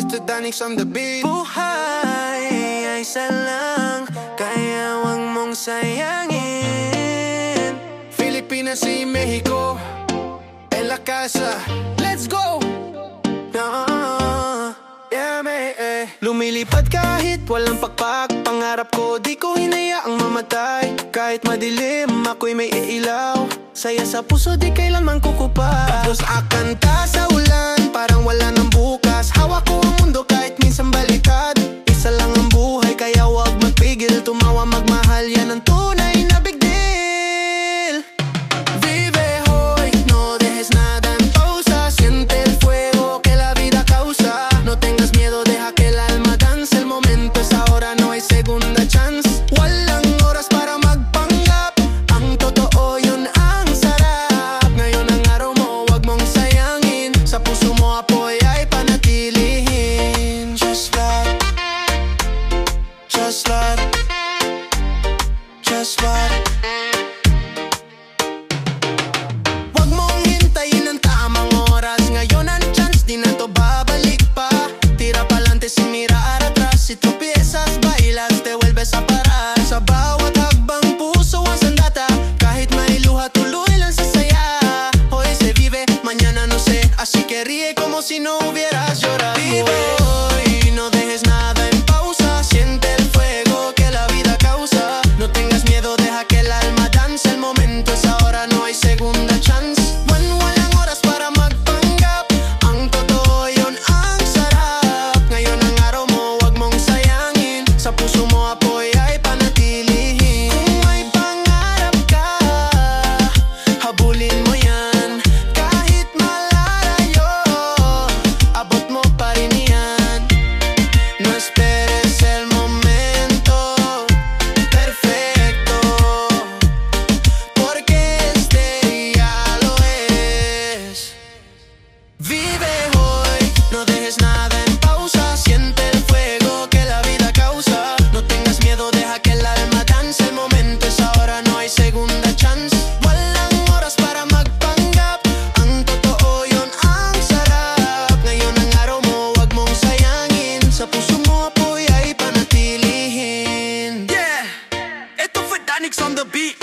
to Danix on the beat. Buhay ay salang, kaya wag mong sayangin. Pilipinas y Mexico en la casa, let's go! Lumilipad kahit walang pakpak, pangarap ko di ko hinayaang mamatay. Kahit madilim, ako'y may iilaw, saya sa puso di kailanman kukupad. Tapos akanta sa ulan, parang wala nang bukas. Hawak ko ang mundo kahit minsan baliktad. Isa lang ang buhay, kaya wag magpigil. Tumawa, magmahal, yan ang tunay na big deal. Vive hoy, no dejes nada en pausa. Siente el fuego que la vida causa. No tengas miedo, deja que el alma dance. El momento es ahora, no hay segunda chance. Walang oras para magpanggap, ang totoo yun ang sarap. Ngayon ang araw mo, wag mong sayangin. Sa puso mo apoy ay panatilihin. Just like, just like, just like. Wag mong hintayin ang tamang oras. Ngayon ang chance, di na to babalik pa. Tira pa'lante sin mirar atrás. Si tropiezas, bailas, te vuelves a parar. Sa bawat hakbang puso ang sandata. Kahit may luha, tuloy lang sa saya. Hoy se vive, mañana no sé. Así que ríe como si no hubieras llorado. Vive hoy, no dejes nada en pausa. Siente el fuego que la vida causa. No tengas miedo, deja que el alma dance. El momento es ahora, no hay segunda chance. Walang oras para magpanggap, ang totoo yun ang sarap. Ngayon ang araw mo, wag mong sayangin. Sa puso mo apoy ay panatilihin. Kung may pangarap ka, habulin mo yan. Kahit malalayo, abot mo pa rin yan. No esperes el momento perfecto, porque este ya lo es. Vive hoy, no dejes nada en pausa. Siente el fuego que la vida causa. No tengas miedo, deja que el alma dance. El momento es ahora, no hay segunda chance. Walang oras para magpanggap, ang totoo yun ang sarap. Ngayon ang araw mo, wag mong sayangin. Sa puso mo apoy ay panatilihin. Yeah, esto fue Danix on the beat.